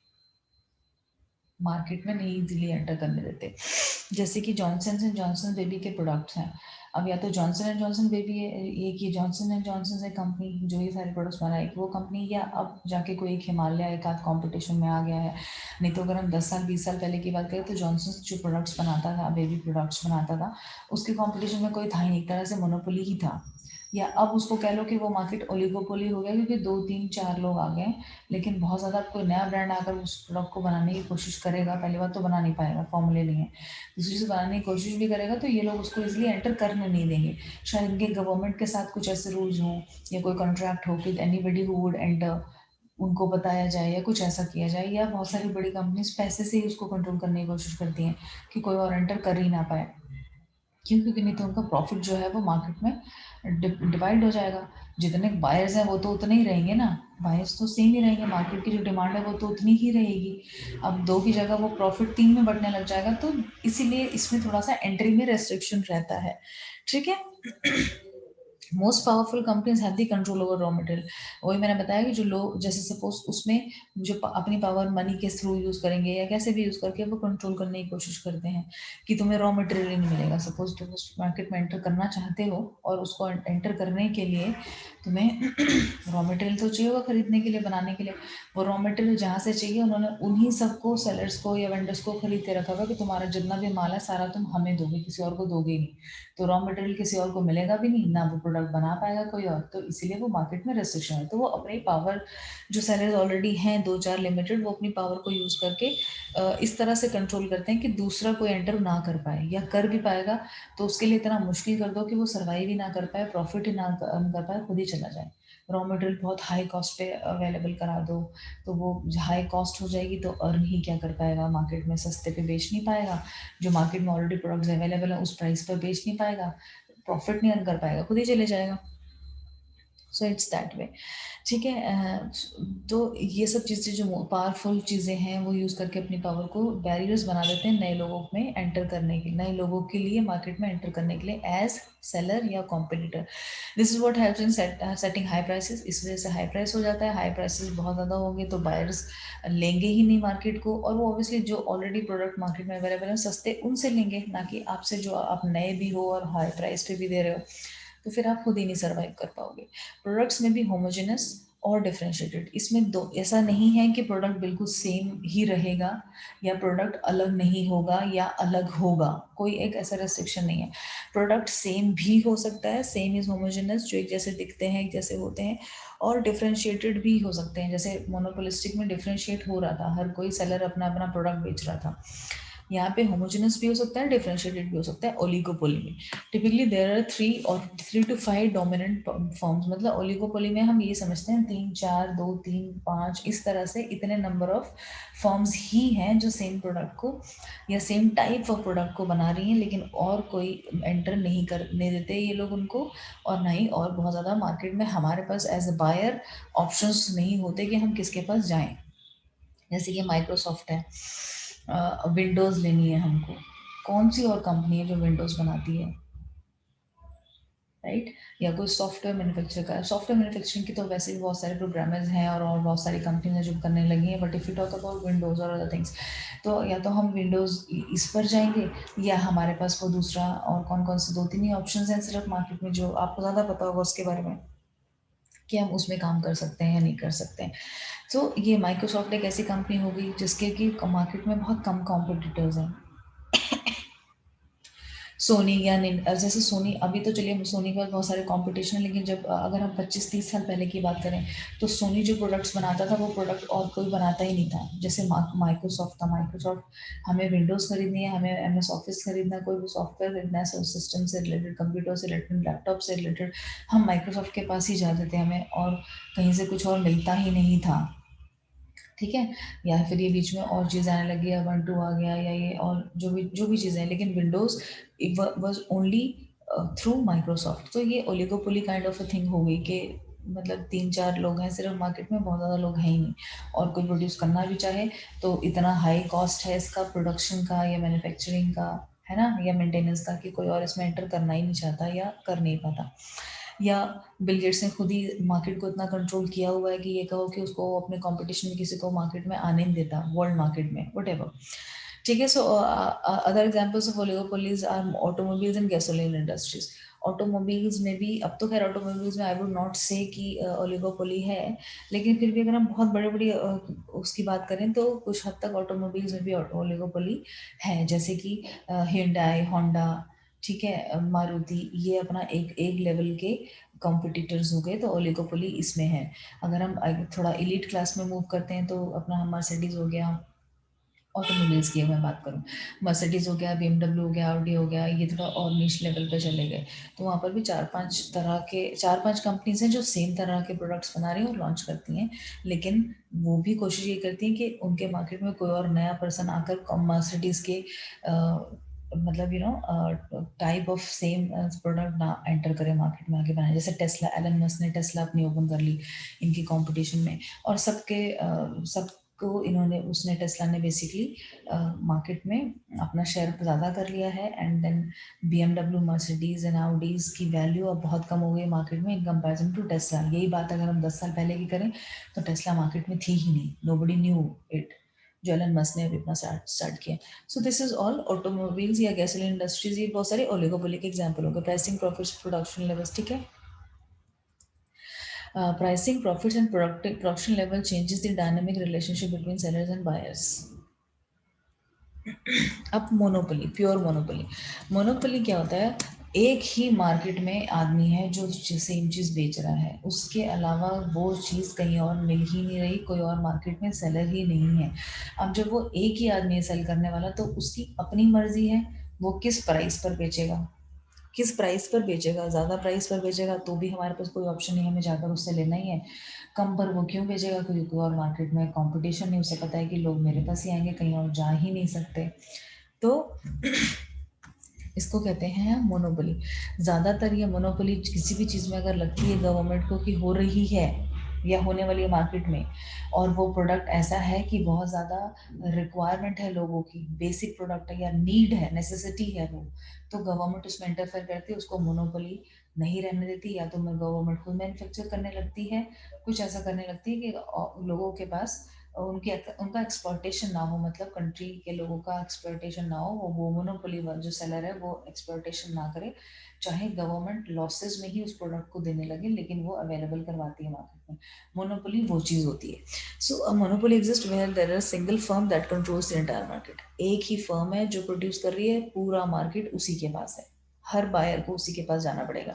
मार्केट में नहीं इजीली एंटर करने देते। जैसे कि जॉनसन एंड जॉनसन बेबी के प्रोडक्ट्स हैं, अब या तो जॉनसन एंड जॉनसन बेबी है एक, ये जॉनसन एंड जॉनसन है कंपनी जो ये सारे प्रोडक्ट्स बनाएगी वो कंपनी, या अब जाके कोई एक हिमालय एक आध कॉम्पिटिशन में आ गया है। नहीं तो अगर हम 10 साल 20 साल पहले की बात करें तो जॉनसन जो प्रोडक्ट्स बनाता था, बेबी प्रोडक्ट्स बनाता था, उसके कॉम्पिटिशन में कोई था ही नहीं, एक तरह से मोनोपोली ही था। या अब उसको कह लो कि वो मार्केट ओलिगोपोली हो गया क्योंकि 2-3-4 लोग आ गए, लेकिन बहुत ज़्यादा कोई नया ब्रांड आकर उस प्रोडक्ट को बनाने की कोशिश करेगा, पहली बात तो बना नहीं पाएगा, फॉर्मूले नहीं है, दूसरी से बनाने की कोशिश भी करेगा तो ये लोग उसको इसलिए एंटर करने नहीं देंगे। शायद इनके गवर्नमेंट के साथ कुछ ऐसे रूल्स हों या कोई कॉन्ट्रैक्ट हो कि एनीबडी हु वुड एंटर उनको बताया जाए या कुछ ऐसा किया जाए, या बहुत सारी बड़ी कंपनीज पैसे से ही उसको कंट्रोल करने की कोशिश करती हैं कि कोई और एंटर कर ही ना पाए। क्यों? क्योंकि नहीं तो उनका प्रॉफिट जो है वो मार्केट में डिवाइड हो जाएगा। जितने बायर्स हैं वो तो उतने ही रहेंगे ना, बायर्स तो सेम ही रहेंगे, मार्केट की जो डिमांड है वो तो उतनी ही रहेगी। अब 2 की जगह वो प्रॉफिट 3 में बढ़ने लग जाएगा, तो इसीलिए इसमें थोड़ा सा एंट्री में रेस्ट्रिक्शन रहता है, ठीक है। Most powerful companies have the control over raw material. वही मैंने बताया कि जो लोग जैसे सपोज उसमें जो अपनी पावर मनी के थ्रू यूज़ करेंगे या कैसे भी यूज़ करके वो कंट्रोल करने की कोशिश करते हैं कि तुम्हें रॉ मटेरियल ही नहीं मिलेगा। सपोज तुम उस मार्केट में एंटर करना चाहते हो और उसको एंटर करने के लिए तुम्हें रॉ मटेरियल तो चाहिए होगा खरीदने के लिए, बनाने के लिए। वो रॉ मटेरियल जहाँ से चाहिए उन्होंने उन्हीं सबको सेलर्स को या वेंडर्स को खरीद के रखा हुआ कि तुम्हारा जितना भी माल है सारा तुम हमें दोगे, किसी और को दोगे नहीं। तो रॉ मटेरियल किसी और को मिलेगा भी नहीं, ना वो प्रोडक्ट प्रोडक्ट बना पाएगा कोई और, तो इसीलिए वो मार्केट में रेस्ट्रिक्शन है। तो वो अपनी पावर, जो सेलर्स ऑलरेडी हैं 2-4 लिमिटेड, वो अपनी पावर को यूज़ करके इस तरह से कंट्रोल करते हैं कि दूसरा कोई एंटर ना कर पाए, या कर भी पाएगा तो उसके लिए इतना मुश्किल कर दो कि वो सर्वाइव ही ना कर पाए, प्रॉफिट ही ना कर पाए, खुद ही चला जाए। रॉ मटेरियल बहुत हाई कॉस्ट पे अवेलेबल करा दो, तो वो हाई कॉस्ट हो जाएगी, तो अर्न ही क्या कर पाएगा, मार्केट में सस्ते पे बेच नहीं पाएगा, जो मार्केट में ऑलरेडी प्रोडक्ट्स अवेलेबल है उस प्राइस पर बेच नहीं पाएगा, प्रॉफिट नहीं अर्न कर पाएगा, खुद ही चले जाएगा। So it's that way. ठीक है। तो ये सब चीज़ें जो पावरफुल चीज़ें हैं वो यूज़ करके अपनी पावर को बैरियर्स बना देते हैं नए लोगों में एंटर करने के, नए लोगों के लिए मार्केट में एंटर करने के लिए एज सेलर या competitor. This is what helps in setting high prices. इस वजह से हाई प्राइस हो जाता है, हाई प्राइसेस बहुत ज़्यादा होंगे तो बायर्स लेंगे ही नहीं मार्केट को, और वो ऑब्वियसली जो ऑलरेडी प्रोडक्ट मार्केट में अवेलेबल है सस्ते उनसे लेंगे, ना कि आपसे जो आप नए भी हो और हाई प्राइस पे भी दे रहे हो, तो फिर आप खुद ही नहीं सर्वाइव कर पाओगे। प्रोडक्ट्स में भी होमोजेनस और डिफरेंशिएटेड, इसमें दो, ऐसा नहीं है कि प्रोडक्ट बिल्कुल सेम ही रहेगा या प्रोडक्ट अलग नहीं होगा या अलग होगा, कोई एक ऐसा रेस्ट्रिक्शन नहीं है। प्रोडक्ट सेम भी हो सकता है, सेम इज होमोजेनस, जो एक जैसे दिखते हैं एक जैसे होते हैं, और डिफरेंशिएटेड भी हो सकते हैं, जैसे मोनोपोलिस्टिक में डिफरेंशिएट हो रहा था, हर कोई सेलर अपना अपना प्रोडक्ट बेच रहा था। यहाँ पे होमोजेनस भी हो सकता है, डिफरेंशिएटेड भी हो सकता है ओलिगोपोली में। Typically there are 3 to 5 dominant forms, मतलब ओलिगोपोली में हम ये समझते हैं 3, 4, 2, 3, 5 इस तरह से इतने नंबर ऑफ फॉर्म्स ही हैं जो सेम प्रोडक्ट को या सेम टाइप ऑफ प्रोडक्ट को बना रही हैं, लेकिन और कोई एंटर नहीं करने देते ये लोग उनको, और ना ही और बहुत ज़्यादा मार्केट में हमारे पास एज अ बायर ऑप्शंस नहीं होते कि हम किसके पास जाएं। जैसे कि माइक्रोसॉफ्ट है, विंडोज़ लेनी है हमको, कौन सी और कंपनी है जो विंडोज़ बनाती है, राइट? या कोई सॉफ्टवेयर मैन्युफैक्चर का, सॉफ्टवेयर मैन्युफैक्चरिंग की तो वैसे भी बहुत सारे प्रोग्रामर्स हैं और बहुत सारी कंपनी हैं जो करने लगी हैं, but if you talk about Windows और अदर थिंग्स, तो या तो हम विंडोज़ इस पर जाएंगे, या हमारे पास वो दूसरा और कौन कौन से 2-3 ही ऑप्शन हैं सिर्फ मार्केट में, जो आपको ज़्यादा पता होगा उसके बारे में, कि हम उसमें काम कर सकते हैं या नहीं कर सकते हैं। तो ये माइक्रोसॉफ्ट एक ऐसी कंपनी होगी जिसके कि मार्केट में बहुत कम कॉम्पिटिटर्स हैं। सोनी या जैसे सोनी, अभी तो चलिए सोनी के पास बहुत सारे कंपटीशन है, लेकिन जब अगर हम 25-30 साल पहले की बात करें तो सोनी जो प्रोडक्ट्स बनाता था वो प्रोडक्ट और कोई बनाता ही नहीं था, जैसे माइक्रोसॉफ्ट था। माइक्रोसॉफ्ट, हमें विंडोज़ खरीदनी है, हमें एम एस ऑफिस खरीदना है, कोई भी सॉफ्टवेयर खरीदना है, सिस्टम से रिलेटेड, कंप्यूटर से रिलेटेड, लैपटॉप से रिलेटेड, हम माइक्रोसॉफ्ट के पास ही जाते थे, हमें और कहीं से कुछ और मिलता ही नहीं था। ठीक है। या फिर ये बीच में और चीज़ आने लगी है, Ubuntu आ गया या ये और जो भी चीज़ें हैं, लेकिन Windows was only through Microsoft. तो ये oligopoly kind of a thing हो गई कि मतलब 3-4 लोग हैं सिर्फ मार्केट में, बहुत ज़्यादा लोग हैं ही नहीं, और कोई प्रोड्यूस करना भी चाहे तो इतना हाई कॉस्ट है इसका प्रोडक्शन का या मैन्युफैक्चरिंग का, है ना, या मेंटेनेंस का, कि कोई और इसमें एंटर करना ही नहीं चाहता या कर नहीं पाता। या बिल गेट्स ने खुद ही मार्केट को इतना कंट्रोल किया हुआ है कि ये कहो कि उसको अपने कंपटीशन में किसी को मार्केट में आने नहीं देता, वर्ल्ड मार्केट में, वट। ठीक है। So other examples of oligopolies are automobiles and gasoline industries. Automobiles में भी, अब तो खैर ऑटोमोबाइल्स में आई वुड नॉट से कि ओलिगोपोली है, लेकिन फिर भी अगर हम बहुत बड़े बड़ी उसकी बात करें तो कुछ हद तक ऑटोमोबाइल्स में भी ओलिगोपोली है, जैसे कि Hyundai, होंडा, ठीक है, मारुति, ये अपना एक एक लेवल के कॉम्पिटिटर्स हो गए, तो ओलिगोपोली इसमें है। अगर हम थोड़ा एलीट क्लास में मूव करते हैं तो अपना मर्सिडीज हो गया, ऑटोमोबाइल्स की मैं बात करूँ, मर्सिडीज हो गया, BMW हो गया, ऑडी हो गया, ये थोड़ा और नीच लेवल पे चले गए, तो वहाँ पर भी 4-5 कंपनीज हैं जो सेम तरह के प्रोडक्ट्स बना रही हैं और लॉन्च करती हैं, लेकिन वो भी कोशिश ये करती हैं कि उनके मार्केट में कोई और नया पर्सन आकर मर्सिडीज के मतलब टाइप ऑफ सेम प्रोडक्ट ना एंटर करे मार्केट में आगे बनाए, जैसे टेस्ला, एलन मस्क ने टेस्ला अपनी ओपन कर ली इनकी कंपटीशन में, और सबको इन्होंने, उसने, टेस्ला ने बेसिकली मार्केट में अपना शेयर ज़्यादा कर लिया है, and then BMW, Mercedes and Audis की वैल्यू अब बहुत कम हो गई मार्केट में इन कंपैरिजन टू टेस्ला। यही बात अगर हम 10 साल पहले की करें तो टेस्ला मार्केट में थी ही नहीं, नोबडी न्यू इट, जो एलन मस्क ने अभी अपना स्टार्ट किया। So this is all automobiles या गैसोलीन इंडस्ट्रीज, ये बहुत सारे ओलिगोपोली के एग्जाम्पल हो गए। प्राइसिंग, प्रॉफिट्स, प्रोडक्शन लेवल्स, ठीक है। Pricing, profits and production level changes the dynamic relationship between sellers and buyers. अब मोनोपोली, प्योर मोनोपोली, मोनोपोली क्या होता है? एक ही मार्केट में आदमी है जो सेम चीज़ बेच रहा है, उसके अलावा वो चीज़ कहीं और मिल ही नहीं रही, कोई और मार्केट में सेलर ही नहीं है। अब जब वो एक ही आदमी है सेल करने वाला, तो उसकी अपनी मर्जी है वो किस प्राइस पर बेचेगा, किस प्राइस पर बेचेगा। ज़्यादा प्राइस पर बेचेगा तो भी हमारे पास कोई ऑप्शन नहीं है, हमें जाकर उससे लेना ही है। कम पर वो क्यों बेचेगा, क्योंकि कोई और मार्केट में कंपटीशन नहीं, उसे पता है कि लोग मेरे पास ही आएंगे, कहीं और जा ही नहीं सकते। तो इसको कहते हैं मोनोपोली। ज़्यादातर ये मोनोपोली किसी भी चीज़ में अगर लगती है गवर्नमेंट को कि हो रही है या होने वाली है मार्केट में, और वो प्रोडक्ट ऐसा है कि बहुत ज़्यादा रिक्वायरमेंट है लोगों की, बेसिक प्रोडक्ट है या नीड है, नेसेसिटी है वो, तो गवर्नमेंट उसमें इंटरफेयर करती है, उसको मोनोपोली नहीं रहने देती। या तो गवर्नमेंट खुद मैन्युफैक्चर करने लगती है, कुछ ऐसा करने लगती है कि लोगों के पास उनके उनका एक्सप्लॉयटेशन ना हो, मतलब कंट्री के लोगों का एक्सप्लॉयटेशन ना हो, वो मोनोपोली जो सेलर है वो एक्सप्लॉयटेशन ना करे, चाहे गवर्नमेंट लॉसेस में ही उस प्रोडक्ट को देने लगे, लेकिन वो अवेलेबल करवाती है मार्केट में। मोनोपोली वो चीज़ होती है। So a monopoly exist where there are single firm that controls the entire market. एक ही फर्म है जो प्रोड्यूस कर रही है, पूरा मार्केट उसी के पास है, हर बायर को उसी के पास जाना पड़ेगा।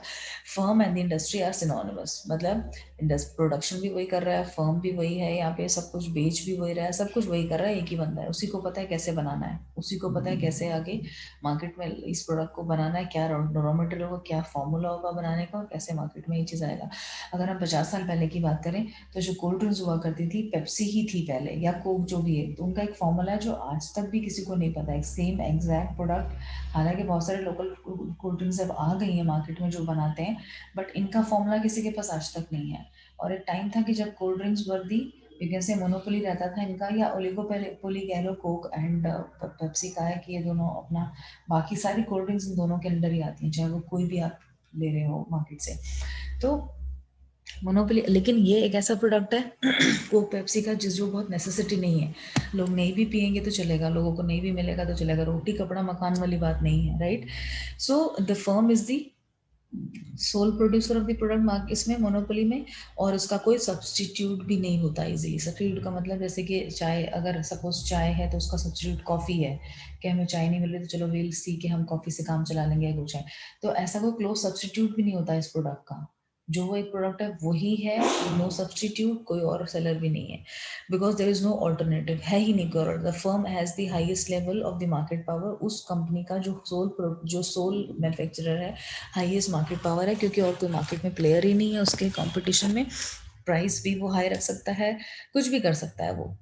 Firm and the industry are synonymous, मतलब प्रोडक्शन भी वही कर रहा है, फर्म भी वही है, यहाँ पे सब कुछ बेच भी वही रहा है, सब कुछ वही कर रहा है, एक ही बंदा है, उसी को पता है कैसे बनाना है, उसी को पता है कैसे आगे मार्केट में इस प्रोडक्ट को बनाना है, क्या रॉ मटेरियल होगा, क्या फॉर्मूला होगा बनाने का, और कैसे मार्केट में ये चीज़ आएगा। अगर हम 50 साल पहले की बात करें तो जो कोल्ड ड्रिंक्स हुआ करती थी, पेप्सी ही थी पहले, या कोक जो भी है, तो उनका एक फॉर्मूला है जो आज तक भी किसी को नहीं पता है, सेम एग्जैक्ट प्रोडक्ट। हालांकि बहुत सारे लोकल कोल्ड ड्रिंक्स अब आ गई हैं मार्केट में जो बनाते हैं, बट इनका फॉर्मूला किसी के पास आज तक नहीं है। और एक टाइम था कि जब कोल्ड ड्रिंक्स वर दी, जैसे मोनोपोली रहता था इनका, या ओलिगोपोली कह लो, कोक एंड पेप्सी का है कि ये दोनों अपना, बाकी सारी कोल्ड ड्रिंक्स इन दोनों के अंदर ही आती हैं, चाहे वो कोई भी आप ले रहे हो मार्केट से। तो मोनोपोली, लेकिन ये एक ऐसा प्रोडक्ट है कोक पेप्सी का जिस जो बहुत नेसेसिटी नहीं है, लोग नहीं भी पियेंगे तो चलेगा, लोगों को नहीं भी मिलेगा तो चलेगा, रोटी कपड़ा मकान वाली बात नहीं है, right. So the firm is the sole producer of the product mark इसमें मोनोपोली में, और उसका कोई सब्सटीट्यूट भी नहीं होता इजीली। सब्सटीट्यूट का मतलब जैसे कि चाय, अगर सपोज चाय है तो उसका सब्सटीट्यूट कॉफ़ी है, कि हमें चाय नहीं मिल रही तो चलो वेल सी के हम कॉफ़ी से काम चला लेंगे, कुछ है, तो ऐसा कोई क्लोज सब्सटीट्यूट भी नहीं होता इस प्रोडक्ट का। जो वो एक प्रोडक्ट है वही है, नो सब्सटीट्यूट, कोई और सेलर भी नहीं है, because there is no alternative, है ही नहीं कोई। The firm has the highest level of the market power, उस कंपनी का जो सोल मैन्युफैक्चरर है, हाईएस्ट मार्केट पावर है, क्योंकि और कोई मार्केट में प्लेयर ही नहीं है उसके कंपटीशन में। प्राइस भी वो हाई रख सकता है, कुछ भी कर सकता है वो।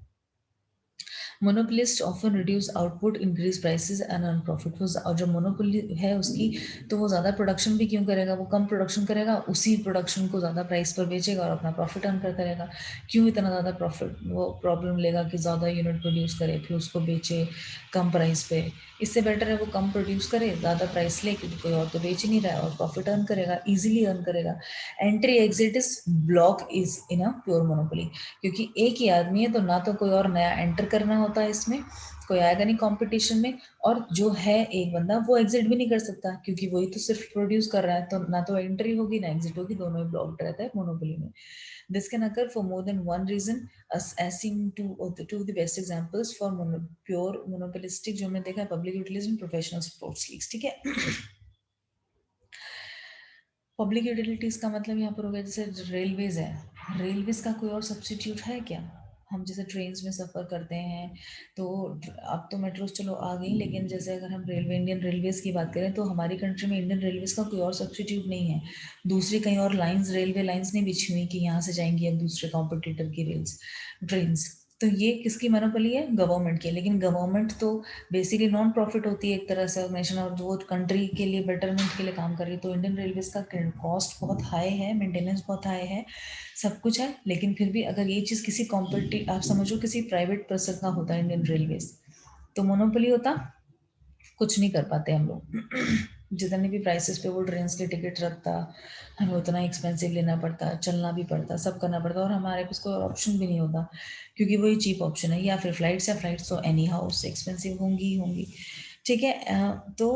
Monopolist often reduce output, increase prices and earn profit. और जब मोनोपोली है उसकी, तो वो ज़्यादा प्रोडक्शन भी क्यों करेगा, वो कम प्रोडक्शन करेगा, उसी प्रोडक्शन को ज़्यादा प्राइस पर बेचेगा और अपना प्रॉफिट अर्न करता रहेगा। क्यों इतना ज़्यादा प्रॉफिट, वो प्रॉब्लम लेगा कि ज़्यादा यूनिट प्रोड्यूस करे फिर उसको बेचे कम प्राइस पे। इससे बेटर है वो कम प्रोड्यूस करे, ज़्यादा प्राइस ले, क्योंकि कोई और तो बेच ही नहीं रहा है, और प्रॉफिट अर्न करेगा, ईजिली अर्न करेगा। Entry exit is block is in a pure monopoly, क्योंकि एक ही आदमी है तो ना तो कोई और नया एंटर करना होता है इसमें, कोई आएगा नहीं कंपटीशन में, और जो है एक बंदा वो एग्जिट भी नहीं कर सकता, क्योंकि वही तो सिर्फ प्रोड्यूस कर रहा है, तो ना तो एंट्री होगी ना एग्जिट होगी, दोनों ही ब्लॉक्ड रहता है मोनोपोली में। This can occur for more than one reason, as seen two of the best examples for pure monopolistic जो हमने देखा है, पब्लिक यूटिलिज्म, प्रोफेशनल स्पोर्ट्स लीग्स, ठीक है। पब्लिक यूटिलिटीज का मतलब यहाँ पर हो गया, जैसे रेलवेज है, रेलवेज का कोई और सब्सटीट्यूट है क्या। हम जैसे ट्रेन में सफ़र करते हैं, तो अब तो मेट्रोज चलो आ गई, लेकिन जैसे अगर हम रेलवे, इंडियन रेलवेज की बात करें, तो हमारी कंट्री में इंडियन रेलवेज का कोई और सब्सटीट्यूट नहीं है। दूसरी कहीं और लाइंस, रेलवे लाइंस नहीं बिछी हुई कि यहाँ से जाएंगी अब दूसरे कॉम्पिटिटर की रेल्स, ट्रेन्स। तो ये किसकी मोनोपोली है, गवर्नमेंट की। लेकिन गवर्नमेंट तो बेसिकली नॉन प्रॉफिट होती है एक तरह से ऑर्गेनाइजेशन, और जो कंट्री के लिए बेटरमेंट के लिए काम कर रही है। तो इंडियन रेलवेज का कॉस्ट बहुत हाई है, मेंटेनेंस बहुत हाई है, सब कुछ है, लेकिन फिर भी अगर ये चीज़ किसी आप समझो किसी प्राइवेट पर्सन का होता है इंडियन रेलवेज, तो मोनोपोली होता, कुछ नहीं कर पाते हम लोग। जितने भी प्राइसेस पे वो ट्रेन की टिकट रखता, हमें उतना एक्सपेंसिव लेना पड़ता, चलना भी पड़ता, सब करना पड़ता, और हमारे पास कोई ऑप्शन भी नहीं होता, क्योंकि वही चीप ऑप्शन है, या फिर फ्लाइट्स, या फ्लाइट्स तो एनी हाउस एक्सपेंसिव होंगी ही होंगी, ठीक है। तो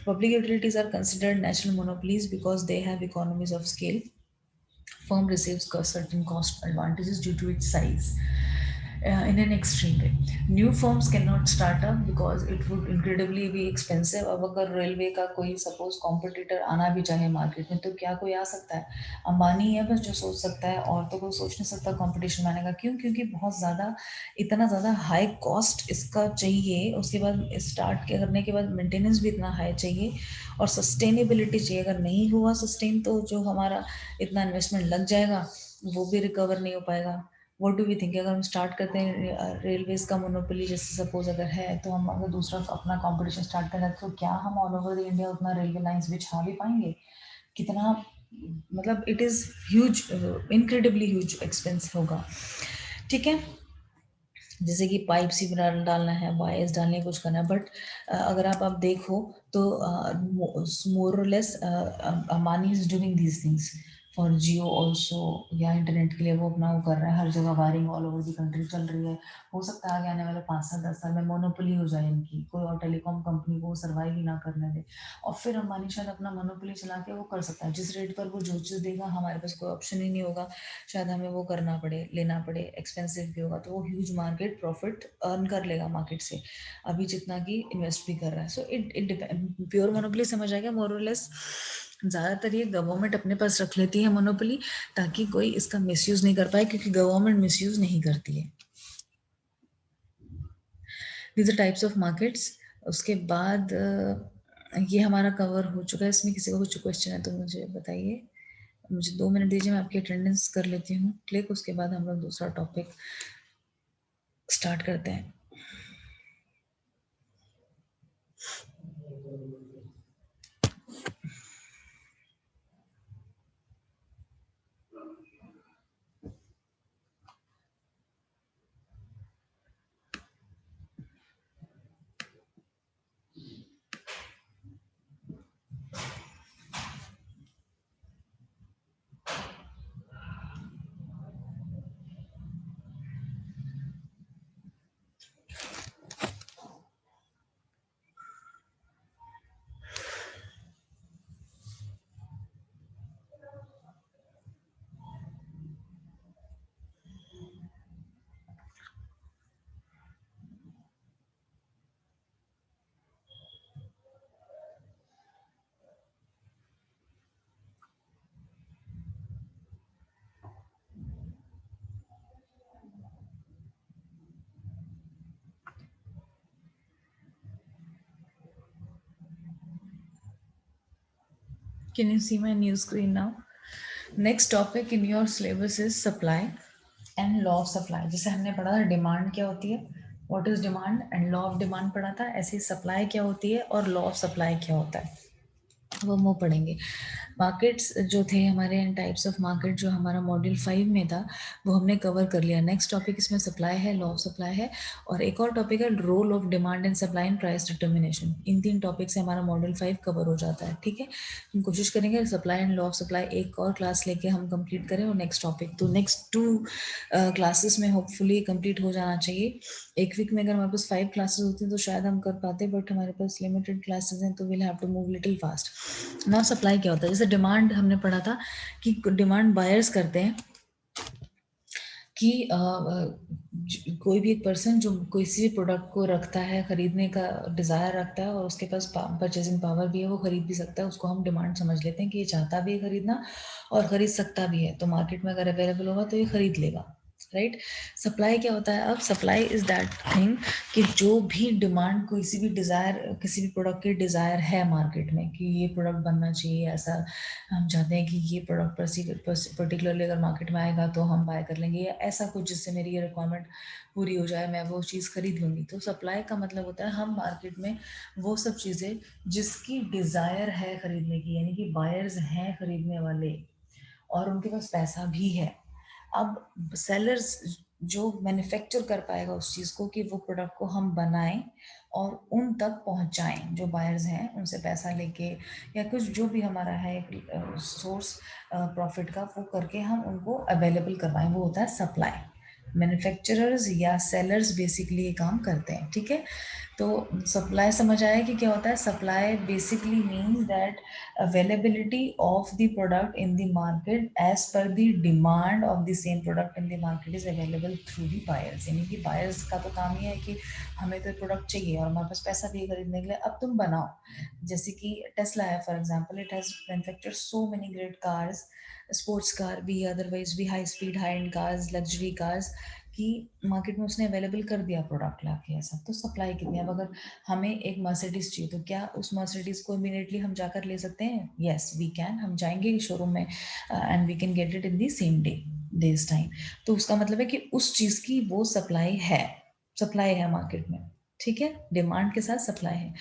public utilities are considered national monopolies because they have economies of scale. Firm receives certain cost advantages due to its size. in an extreme way. New firms cannot start up because it would incredibly be expensive. अब अगर railway का कोई suppose competitor आना भी चाहे market में, तो क्या कोई आ सकता है? अंबानी है बस जो सोच सकता है, और तो कोई सोच नहीं सकता कंपटीशन में आने का। क्यों? क्योंकि बहुत ज़्यादा, इतना ज़्यादा हाई कॉस्ट इसका चाहिए, उसके बाद स्टार्ट करने के बाद मेंटेनेंस भी इतना हाई चाहिए, और सस्टेनेबिलिटी चाहिए। अगर नहीं हुआ सस्टेन, तो जो हमारा इतना इन्वेस्टमेंट लग जाएगा वो भी रिकवर नहीं हो पाएगा। What do we think? अगर हम स्टार्ट करते हैं रेलवेज का मोनोपोली जैसे सपोज अगर है, तो हम अगर दूसरा अपना कंपटीशन स्टार्ट करें, तो क्या हम ऑल ओवर द इंडिया उतना रेलवे लाइंस बिछा भी पाएंगे? कितना, मतलब it is huge, incredibly huge expense होगा। ठीक है, जैसे कि पाइप्स ही डालना है, वायर्स डालने, कुछ करना है, बट अगर आप देखो तो more less Ambani is doing these things for Jio also, या इंटरनेट के लिए वो अपना वो कर रहा है। हर जगह wiring all over the country चल रही है। हो सकता है आगे आने वाले 5 साल 10 साल में मोनोपोली हो जाए इनकी, कोई और टेलीकॉम कंपनी को सर्वाइव ही ना करने दे, और फिर अंबानी शायद अपना मोनोपोली चला के वो कर सकता है। जिस रेट पर वो जो चीज़ देगा, हमारे पास कोई ऑप्शन ही नहीं होगा, शायद हमें वो करना पड़े, लेना पड़े, एक्सपेंसिव भी होगा, तो वो ह्यूज मार्केट प्रॉफिट अर्न कर लेगा मार्केट से, अभी जितना कि इन्वेस्ट भी कर रहा है। सो इट प्योर मोनोपोली समझ आएगा मोर और लेस। ज़्यादातर ये गवर्नमेंट अपने पास रख लेती है मोनोपोली, ताकि कोई इसका मिसयूज़ नहीं कर पाए, क्योंकि गवर्नमेंट मिसयूज़ नहीं करती है। These are types of markets. उसके बाद ये हमारा कवर हो चुका है। इसमें किसी को कुछ क्वेश्चन है तो मुझे बताइए। मुझे 2 मिनट दीजिए, मैं आपकी अटेंडेंस कर लेती हूँ क्लिक, उसके बाद हम लोग दूसरा टॉपिक स्टार्ट करते हैं। Can you see my new screen now? Next topic in your syllabus is supply and law of supply. जैसे हमने पढ़ा था डिमांड क्या होती है, what is demand, and law of demand पढ़ा था, ऐसे ही सप्लाई क्या होती है और लॉ ऑफ सप्लाई क्या होता है, वो हम वो पढ़ेंगे। मार्केट्स जो थे हमारे, एंड टाइप्स ऑफ मार्केट जो हमारा मॉड्यूल 5 में था, वो हमने कवर कर लिया। नेक्स्ट टॉपिक इसमें सप्लाई है, लॉ ऑफ सप्लाई है, और एक और टॉपिक है role of demand and supply and price determination. इन 3 टॉपिक से हमारा मॉड्यूल 5 कवर हो जाता है। ठीक है, हम कोशिश करेंगे supply and law of supply एक और क्लास लेके हम कंप्लीट करें, और नेक्स्ट टॉपिक तो नेक्स्ट 2 क्लासेस में होपफुली कंप्लीट हो जाना चाहिए। एक वीक में अगर हमारे पास 5 क्लासेस होती हैं तो शायद हम कर पाते, बट हमारे पास लिमिटेड क्लासेस हैं, तो will have to move little fast. Now supply क्या होता है? जैसे डिमांड हमने पढ़ा था कि डिमांड बायर्स करते हैं, कि कोई भी एक पर्सन जो किसी भी प्रोडक्ट को रखता है, खरीदने का डिज़ायर रखता है, और उसके पास परचेजिंग पावर भी है, वो खरीद भी सकता है, उसको हम डिमांड समझ लेते हैं कि ये चाहता भी है खरीदना और खरीद सकता भी है, तो मार्केट में अगर अवेलेबल होगा तो ये खरीद लेगा, राइट। सप्लाई क्या होता है? अब सप्लाई इज दैट थिंग कि जो भी डिमांड, किसी भी डिज़ायर, किसी भी प्रोडक्ट की डिज़ायर है मार्केट में कि ये प्रोडक्ट बनना चाहिए, ऐसा हम चाहते हैं कि ये प्रोडक्ट पर्टिकुलरली अगर मार्केट में आएगा तो हम बाय कर लेंगे, या ऐसा कुछ जिससे मेरी ये रिक्वायरमेंट पूरी हो जाए, मैं वो चीज़ खरीद लूँगी। तो सप्लाई का मतलब होता है हम मार्केट में वो सब चीज़ें जिसकी डिज़ायर है खरीदने की, यानी कि बायर्स हैं खरीदने वाले और उनके पास पैसा भी है। अब सेलर्स जो मैन्युफैक्चर कर पाएगा उस चीज़ को, कि वो प्रोडक्ट को हम बनाएं और उन तक पहुंचाएं, जो बायर्स हैं उनसे पैसा लेके, या कुछ जो भी हमारा है सोर्स प्रॉफिट का, वो करके हम उनको अवेलेबल करवाएं, वो होता है सप्लाई। मैन्युफैक्चरर्स या सेलर्स बेसिकली ये काम करते हैं, ठीक है। तो सप्लाई समझ आया कि क्या होता है। Supply basically means that availability of the product in the market as per the demand of the same product in the market is available through the buyers. यानी कि बायर्स का तो काम ही है कि हमें तो प्रोडक्ट चाहिए और हमारे पास पैसा भी है खरीदने के लिए, अब तुम बनाओ। जैसे कि टेस्ला है for example, it has manufactured so many great cars, sports car भी, अदरवाइज भी high speed high and cars, luxury cars, कि मार्केट में उसने अवेलेबल कर दिया प्रोडक्ट लाके। ऐसा तो सप्लाई कितनी है। अब अगर हमें एक मर्सिडीज चाहिए तो क्या उस मर्सिडीज को इमीडिएटली हम जाकर ले सकते हैं? यस वी कैन, हम जाएंगे शोरूम में and we can get it in the same days time. तो उसका मतलब है कि उस चीज की वो सप्लाई है, सप्लाई है मार्केट में, ठीक है। डिमांड के साथ सप्लाई है।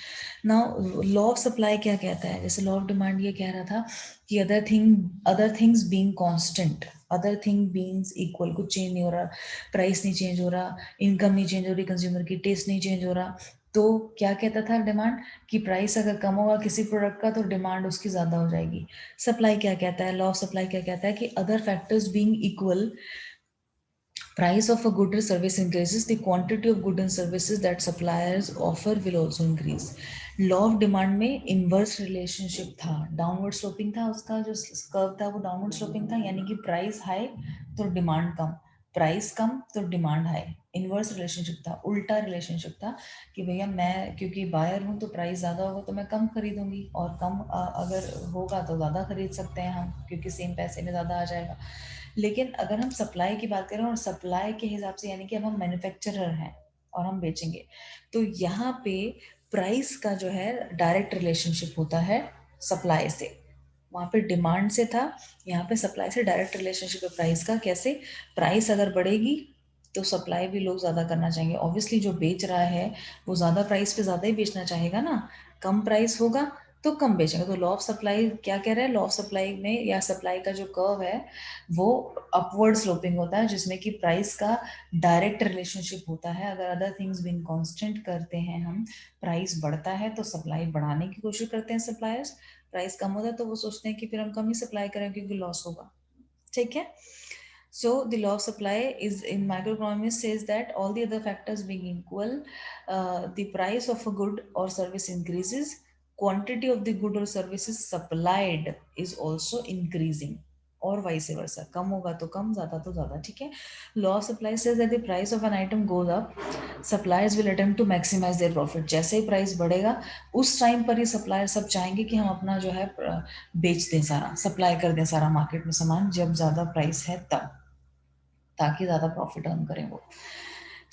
नाउ लॉ ऑफ सप्लाई क्या कहता है? जैसे लॉ ऑफ डिमांड ये कह रहा था कि other things being constant, other thing beings equal, कुछ चेंज नहीं हो रहा, प्राइस नहीं चेंज हो रहा, इनकम नहीं चेंज हो रही, कंज्यूमर की टेस्ट नहीं चेंज हो रहा, तो क्या कहता था डिमांड? कि प्राइस अगर कम होगा किसी प्रोडक्ट का तो डिमांड उसकी ज्यादा हो जाएगी। सप्लाई क्या कहता है? लॉ ऑफ सप्लाई क्या कहता है? कि other factors being equal, price of a good or service increases, the quantity of good and services that suppliers offer will also increase. Law of demand में इनवर्स रिलेशनशिप था, downward sloping था, उसका जो curve था वो downward sloping था। यानी कि प्राइस हाई तो डिमांड कम, प्राइस कम तो डिमांड हाई। इनवर्स रिलेशनशिप था, उल्टा रिलेशनशिप था कि भैया मैं क्योंकि बायर हूँ तो प्राइस ज़्यादा होगा तो मैं कम खरीदूंगी, और कम अगर होगा तो ज़्यादा खरीद सकते हैं हम क्योंकि सेम पैसे में ज़्यादा आ जाएगा। लेकिन अगर हम सप्लाई की बात करें और सप्लाई के हिसाब से, यानी कि अब हम मैन्युफैक्चरर हैं और हम बेचेंगे, तो यहाँ पे प्राइस का जो है डायरेक्ट रिलेशनशिप होता है सप्लाई से। वहाँ पे डिमांड से था, यहाँ पे सप्लाई से डायरेक्ट रिलेशनशिप है प्राइस का। कैसे? प्राइस अगर बढ़ेगी तो सप्लाई भी लोग ज़्यादा करना चाहेंगे। ऑब्वियसली जो बेच रहा है वो ज़्यादा प्राइस पे ज़्यादा ही बेचना चाहेगा ना, कम प्राइस होगा तो कम बेचेंगे। तो लॉ ऑफ सप्लाई क्या कह रहा है? लॉ ऑफ सप्लाई में या सप्लाई का जो कर्व है वो अपवर्ड स्लोपिंग होता है, जिसमें कि प्राइस का डायरेक्ट रिलेशनशिप होता है। अगर अदर थिंग्स बीइंग कांस्टेंट करते हैं हम, प्राइस बढ़ता है तो सप्लाई बढ़ाने की कोशिश करते हैं सप्लायर्स, प्राइस कम होता है तो वो सोचते हैं कि फिर हम कम ही सप्लाई करें क्योंकि लॉस होगा, ठीक है। So the law of supply is in microeconomics says that all the other factors being equal, the price of a good or service increases, quantity of the good or services supplied is also increasing, और vice versa, कम होगा तो कम, ज्यादा तो ज्यादा, ठीक है। Law of supply says that the price of an item goes up, suppliers will attempt to maximise their profit. जैसे ही प्राइस बढ़ेगा उस टाइम पर ही सप्लायर सब चाहेंगे कि हम अपना जो है बेच दें, सारा सप्लाई कर दें सारा मार्केट में सामान, जब ज्यादा प्राइस है तब, ताकि ज़्यादा प्रॉफिट अर्न करें वो,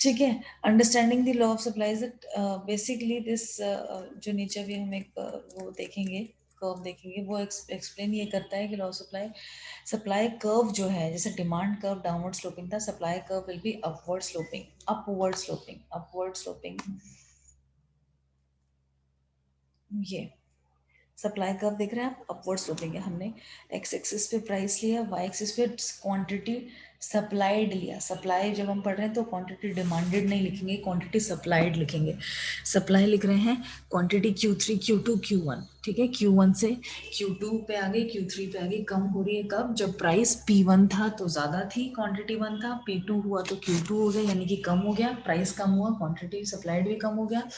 ठीक है। Understanding the law of supplies, basically this जो नीचे भी हम एक वो देखेंगे, कर्व देखेंगे, वो एक्सप्लेन ये करता है कि law of supply, supply curve जो है, जैसे डिमांड कर्व डाउनवर्ड स्लोपिंग था, supply curve will be upward sloping, upward sloping, upward sloping. ये सप्लाई कर्व देख रहे हैं आप, अपवर्ड स्लोपिंग है। हमने एक्स एक्सिस पे प्राइस लिया, वाई एक्सिस पे क्वांटिटी सप्लाइड लिया। सप्लाई जब हम पढ़ रहे हैं तो क्वांटिटी डिमांडेड नहीं लिखेंगे, क्वांटिटी सप्लाइड लिखेंगे। सप्लाई लिख रहे हैं क्वांटिटी Q3 Q2 Q1, ठीक है। Q1 से Q2 पे आ गई, Q3 पे आ गई, कम हो रही है कब? जब प्राइस P1 था तो ज़्यादा थी, क्वांटिटी 1 था, P2 हुआ तो Q2 हो गया, यानी कि कम हो गया, प्राइस कम हुआ, क्वांटिटी सप्लाइड भी कम हो गया।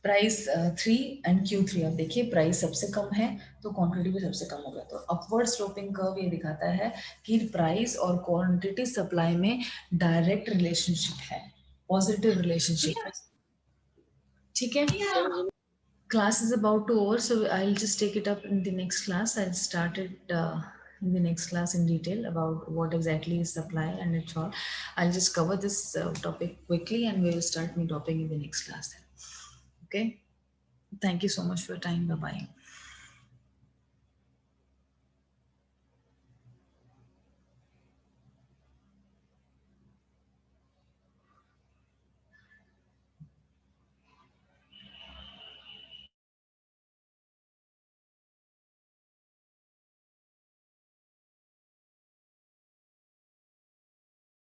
प्राइस 3 एंड Q3, अब देखिए प्राइस सबसे कम है तो क्वांटिटी भी सबसे कम हो गया। तो अपवर्ड स्लोपिंग कर्व ये दिखाता है कि प्राइस और क्वांटिटी सप्लाई में डायरेक्ट रिलेशनशिप है, पॉजिटिव रिलेशनशिप, ठीक है। Class is about to over, so I'll just take it up in the next class. I'll start it in the next class in detail about what exactly is supply and it's all. I'll just cover this topic quickly and we will start new topic in the next class then. Okay. Thank you so much for your time. Bye bye.